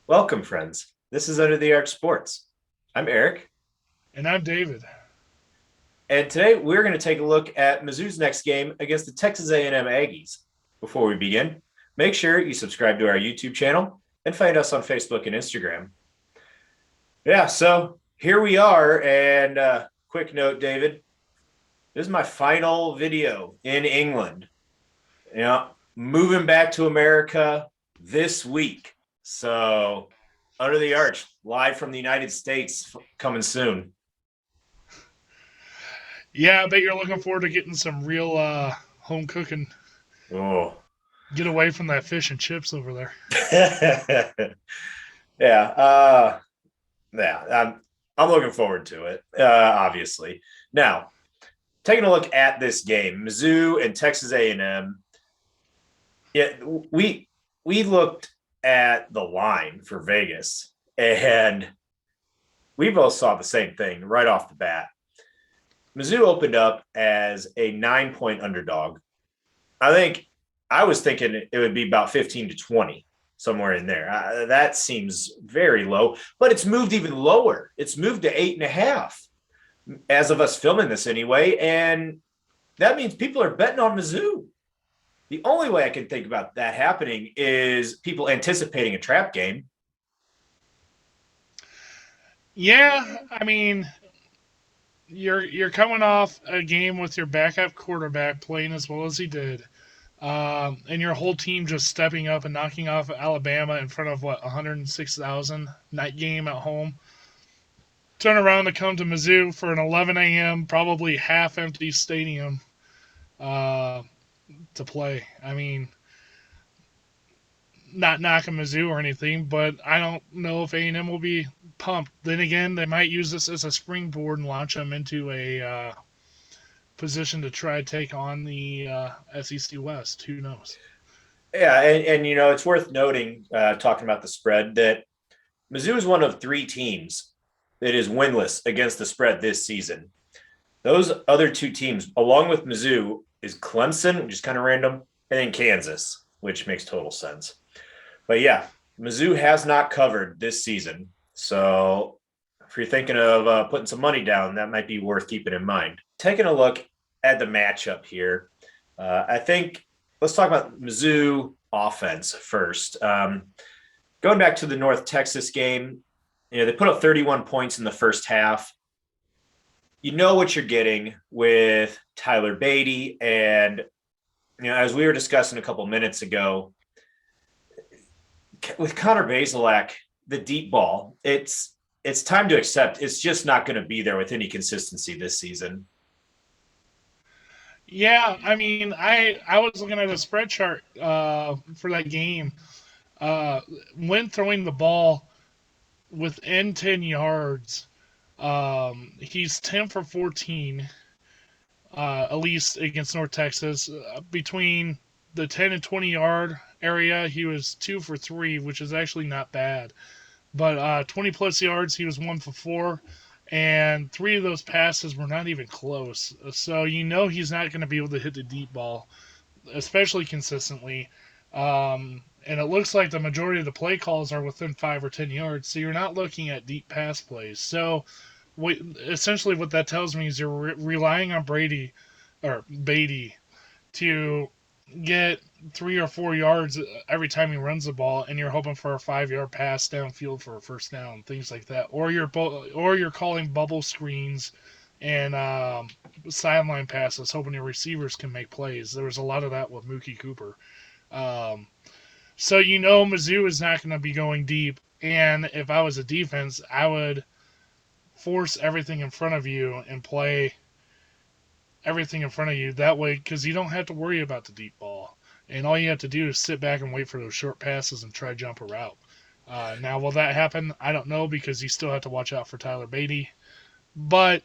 Welcome, friends. This is Under the Arc Sports. I'm Eric, And I'm David. and today we're going to take a look at Mizzou's next game against the Texas A&M Aggies. Before we begin, make sure you subscribe to our YouTube channel and find us on Facebook and Instagram. Yeah, so here we are, and quick note, David, this is my final video in England. Moving back to America this week. So, Under the Arch, live from the United States, coming soon. Yeah, I bet you're looking forward to getting some real home cooking. Oh, Get away from that fish and chips over there. yeah. I'm looking forward to it. Obviously. Now, taking a look at this game, Mizzou and Texas A&M. Yeah, we looked at the line for Vegas, and we both saw the same thing right off the bat. Mizzou opened up as a 9-point underdog. I was thinking it would be about 15 to 20, somewhere in there. That seems very low, but it's moved even lower. It's moved to 8.5 as of us filming this anyway. And that means people are betting on Mizzou. The only way I can think about that happening is people anticipating a trap game. Yeah, I mean, you're coming off a game with your backup quarterback playing as well as he did, and your whole team just stepping up and knocking off Alabama in front of 106,000 night game at home. Turn around to come to Mizzou for an 11 a.m. probably half empty stadium uh, to play. I mean, not knocking Mizzou or anything, but I don't know if A&M will be pumped. Then again, they might use this as a springboard and launch them into a position to try to take on the SEC West. Who knows? Yeah, and it's worth noting, talking about the spread, that Mizzou is one of 3 teams that is winless against the spread this season. Those other 2 teams, along with Mizzou, is Clemson, which is kind of random, and then Kansas, which makes total sense. But yeah, Mizzou has not covered this season. So if you're thinking of putting some money down, that might be worth keeping in mind. Taking a look at the matchup here, I think let's talk about Mizzou offense first. Going back to the North Texas game, they put up 31 points in the first half. You know what you're getting with Tyler Beatty, and as we were discussing a couple minutes ago, with Connor Bazelak, the deep ball, it's time to accept it's just not going to be there with any consistency this season. Yeah, I mean, I was looking at a spread chart for that game. Uh, when throwing the ball within 10 yards, he's 10 for 14, at least against North Texas. Between the 10 and 20 yard area, he was 2 for 3, which is actually not bad. But 20 plus yards, he was 1 for 4. And 3 of those passes were not even close. So he's not going to be able to hit the deep ball, especially consistently. And it looks like the majority of the play calls are within 5 or 10 yards. So you're not looking at deep pass plays. So essentially what that tells me is you're relying on Brady or Beatty to get 3 or 4 yards every time he runs the ball, and you're hoping for a 5 yard pass downfield for a first down, things like that, or you're calling bubble screens and sideline passes, hoping your receivers can make plays. There was a lot of that with Mookie Cooper. Um, so Mizzou is not going to be going deep, and if I was a defense, I would force everything in front of you and play everything in front of you that way, because you don't have to worry about the deep ball, and all you have to do is sit back and wait for those short passes and try to jump a route. Now, will that happen? I don't know, because you still have to watch out for Tyler Beatty, but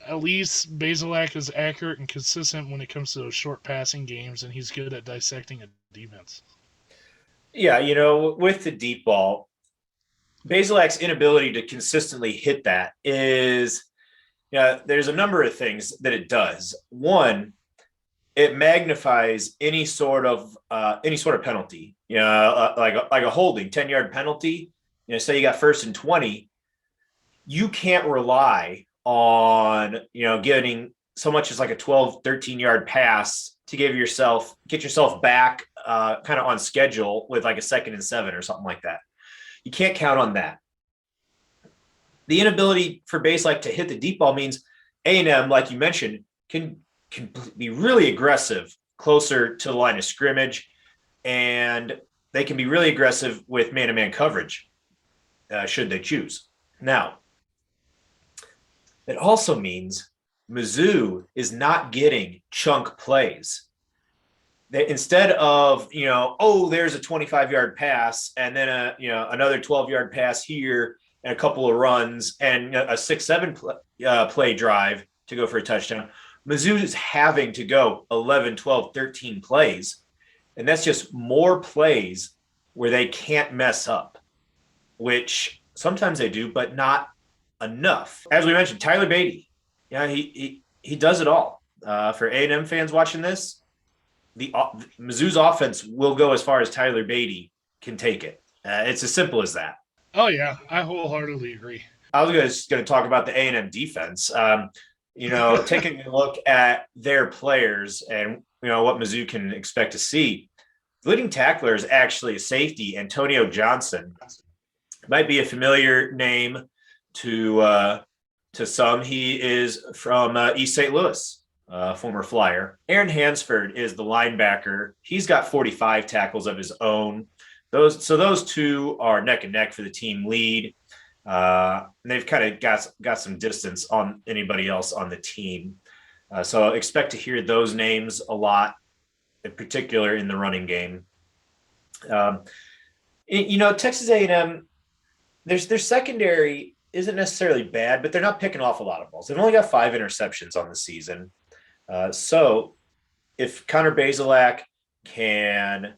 at least Bazelak is accurate and consistent when it comes to those short passing games, and he's good at dissecting a defense. Yeah, with the deep ball, Bazelak's inability to consistently hit that is, there's a number of things that it does. One, it magnifies any sort of penalty. Like a holding 10-yard penalty. Say you got 1st and 20, you can't rely on getting so much as like a 12, 13-yard pass to get yourself back kind of on schedule with like a 2nd and 7 or something like that. You can't count on that. The inability for Baselak to hit the deep ball means A&M, like you mentioned, can be really aggressive closer to the line of scrimmage, and they can be really aggressive with man-to-man coverage should they choose. Now, it also means Mizzou is not getting chunk plays. Instead of, there's a 25-yard pass and then another 12-yard pass here and a couple of runs and a 6-7 play drive to go for a touchdown, Mizzou is having to go 11, 12, 13 plays. And that's just more plays where they can't mess up, which sometimes they do, but not enough. As we mentioned, Tyler Beatty, he does it all. For A&M fans watching this, Mizzou's offense will go as far as Tyler Beatty can take it. It's as simple as that. Oh yeah, I wholeheartedly agree. I was just going to talk about the A&M defense. Taking a look at their players and what Mizzou can expect to see. The leading tackler is actually a safety, Antonio Johnson. Might be a familiar name to some. He is from East St. Louis. Former Flyer. Aaron Hansford is the linebacker. He's got 45 tackles of his own. Those two are neck and neck for the team lead. They've kind of got some distance on anybody else on the team. So expect to hear those names a lot, in particular in the running game. Texas A&M, their secondary isn't necessarily bad, but they're not picking off a lot of balls. They've only got 5 interceptions on the season. So if Connor Bazelak can,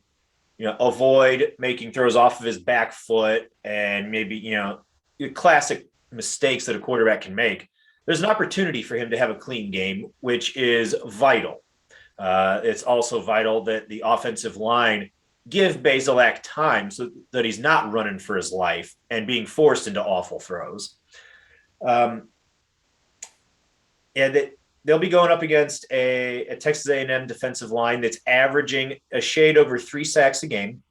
avoid making throws off of his back foot and maybe, classic mistakes that a quarterback can make, there's an opportunity for him to have a clean game, which is vital. It's also vital that the offensive line give Bazelak time so that he's not running for his life and being forced into awful throws. They'll be going up against a Texas A&M defensive line that's averaging a shade over 3 sacks a game.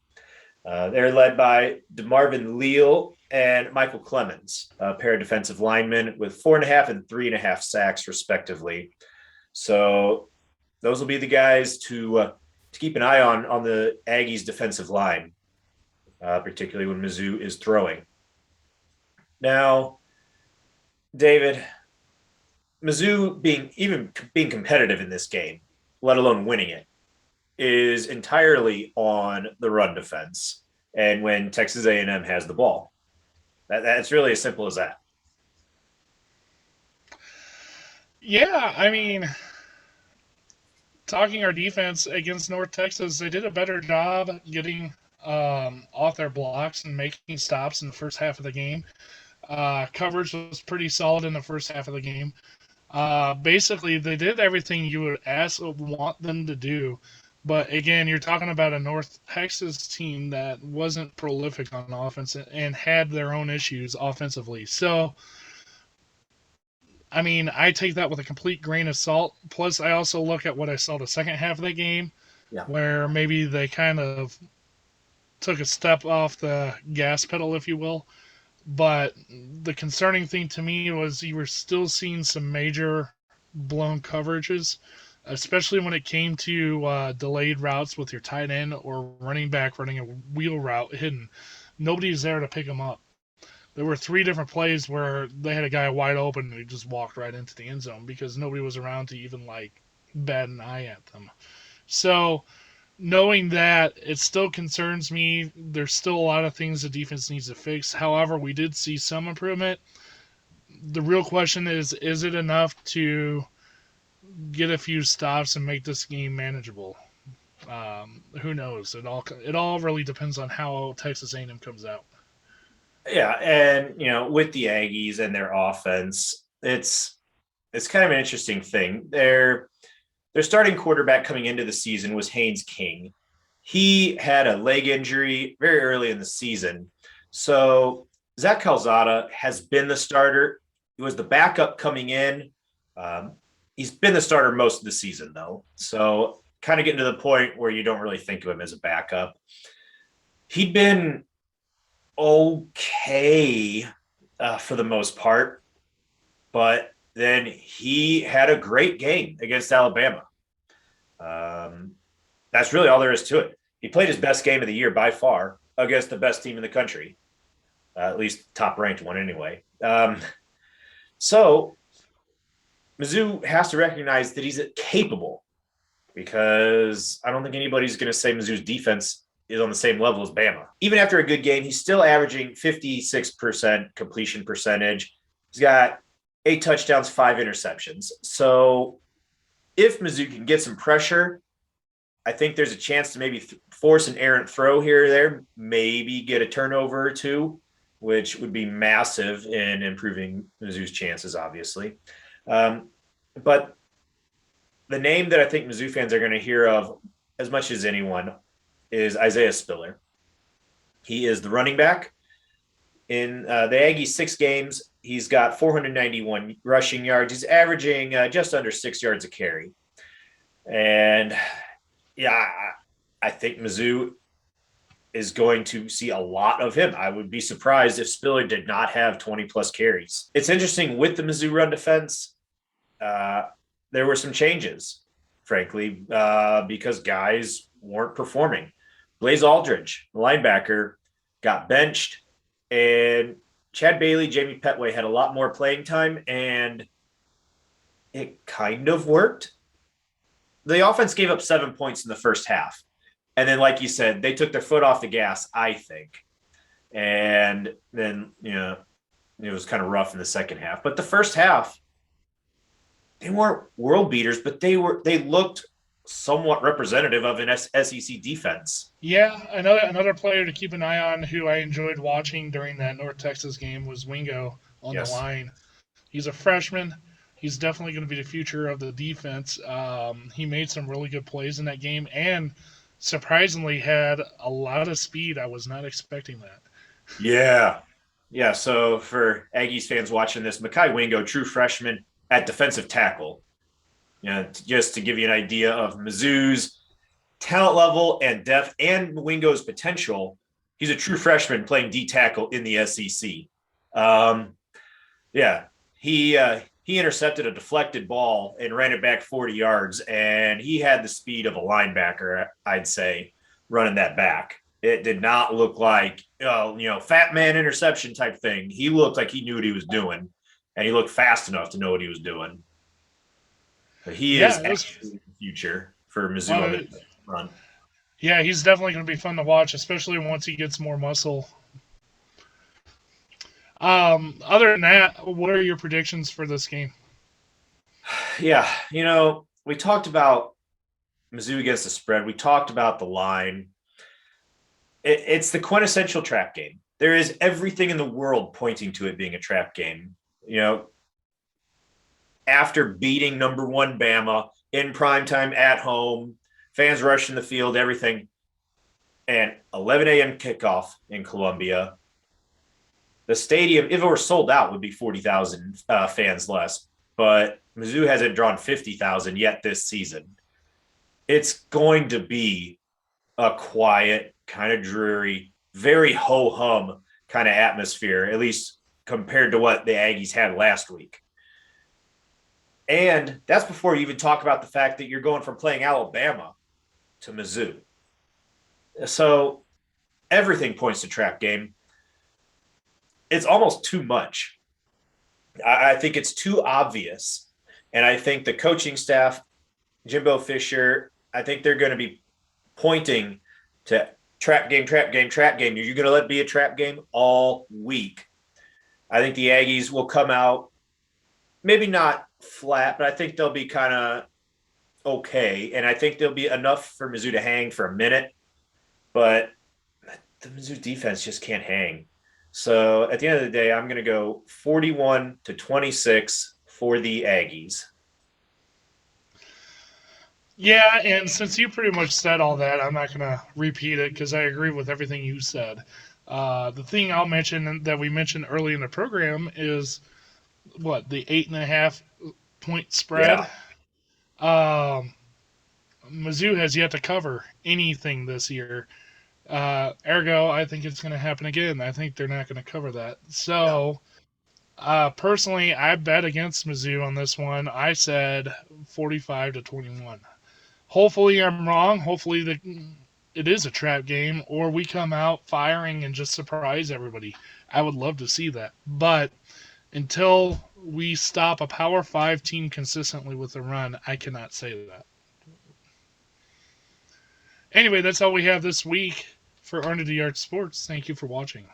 They're led by DeMarvin Leal and Michael Clemens, a pair of defensive linemen with 4.5 and 3.5 sacks, respectively. So those will be the guys to keep an eye on the Aggies' defensive line, particularly when Mizzou is throwing. Now, David, Mizzou being competitive in this game, let alone winning it, is entirely on the run defense. And when Texas A&M has the ball, that's really as simple as that. Yeah, I mean, talking our defense against North Texas, they did a better job getting off their blocks and making stops in the first half of the game. Coverage was pretty solid in the first half of the game. Basically, they did everything you would want them to do. But again, you're talking about a North Texas team that wasn't prolific on offense and had their own issues offensively. So, I mean, I take that with a complete grain of salt. Plus, I also look at what I saw the second half of the game, where maybe they kind of took a step off the gas pedal, if you will. But the concerning thing to me was you were still seeing some major blown coverages, especially when it came to delayed routes with your tight end or running back running a wheel route hidden. Nobody's there to pick them up. There were 3 different plays where they had a guy wide open and he just walked right into the end zone because nobody was around to even bat an eye at them. So knowing that, it still concerns me. There's still a lot of things the defense needs to fix. However, we did see some improvement. The real question is it enough to get a few stops and make this game manageable? Who knows? It all really depends on how Texas A&M comes out. Yeah, and with the Aggies and their offense, it's kind of an interesting thing. their starting quarterback coming into the season was Haynes King. He had a leg injury very early in the season. So Zach Calzada has been the starter. He was the backup coming in. He's been the starter most of the season, though. So kind of getting to the point where you don't really think of him as a backup. He'd been okay for the most part, but then he had a great game against Alabama. That's really all there is to it. He played his best game of the year by far against the best team in the country, at least top ranked one anyway. So Mizzou has to recognize that he's capable, because I don't think anybody's going to say Mizzou's defense is on the same level as Bama. Even after a good game, he's still averaging 56% completion percentage. He's got 8 touchdowns, 5 interceptions. So if Mizzou can get some pressure, I think there's a chance to maybe force an errant throw here or there, maybe get a turnover or two, which would be massive in improving Mizzou's chances, obviously. But the name that I think Mizzou fans are going to hear of as much as anyone is Isaiah Spiller. He is the running back. In the Aggies' 6 games, he's got 491 rushing yards. He's averaging just under 6 yards a carry. And yeah, I think Mizzou is going to see a lot of him. I would be surprised if Spiller did not have 20-plus carries. It's interesting with the Mizzou run defense. There were some changes, frankly, because guys weren't performing. Blaze Aldridge, the linebacker, got benched, and Chad Bailey, Jamie Petway had a lot more playing time, and it kind of worked. The offense gave up 7 points in the first half. And then, like you said, they took their foot off the gas, I think. And then, it was kind of rough in the second half. But the first half, they weren't world beaters, but they looked somewhat representative of an SEC defense. Yeah, another player to keep an eye on who I enjoyed watching during that North Texas game was Wingo on the line. He's a freshman. He's definitely going to be the future of the defense. He made some really good plays in that game and surprisingly had a lot of speed. I was not expecting that. Yeah. Yeah, so for Aggies fans watching this, Mekhi Wingo, true freshman at defensive tackle. Just to give you an idea of Mizzou's talent level and depth and Wingo's potential, he's a true freshman playing D tackle in the SEC. He intercepted a deflected ball and ran it back 40 yards, and he had the speed of a linebacker, I'd say, running that back. It did not look like, fat man interception type thing. He looked like he knew what he was doing, and he looked fast enough to know what he was doing. But he is actually the future for Mizzou on the run. Yeah, he's definitely going to be fun to watch, especially once he gets more muscle. Other than that, what are your predictions for this game? Yeah, we talked about Mizzou against the spread. We talked about the line. It's the quintessential trap game. There is everything in the world pointing to it being a trap game. After beating number 1 Bama in primetime at home, fans rushing the field, everything, and 11 a.m. kickoff in Columbia. The stadium, if it were sold out, would be 40,000 fans less, but Mizzou hasn't drawn 50,000 yet this season. It's going to be a quiet, kind of dreary, very ho-hum kind of atmosphere, at least compared to what the Aggies had last week. And that's before you even talk about the fact that you're going from playing Alabama to Mizzou. So everything points to trap game. It's almost too much. I think it's too obvious. And I think the coaching staff, Jimbo Fisher, I think they're going to be pointing to trap game, trap game, trap game. You're going to let it be a trap game all week. I think the Aggies will come out, maybe not flat, but I think they'll be kind of okay. And I think there'll be enough for Mizzou to hang for a minute. But the Mizzou defense just can't hang. So at the end of the day, I'm going to go 41-26 for the Aggies. Yeah, and since you pretty much said all that, I'm not going to repeat it because I agree with everything you said. The thing I'll mention that we mentioned early in the program is what the 8.5 point spread. Yeah. Um, Mizzou has yet to cover anything this year. Ergo, I think it's going to happen again. I think they're not going to cover that. Yeah. So, personally, I bet against Mizzou on this one. I said 45-21. Hopefully, I'm wrong. Hopefully, it is a trap game, or we come out firing and just surprise everybody. I would love to see that. But until we stop a Power 5 team consistently with a run, I cannot say that. Anyway, that's all we have this week for Under the Yard Sports. Thank you for watching.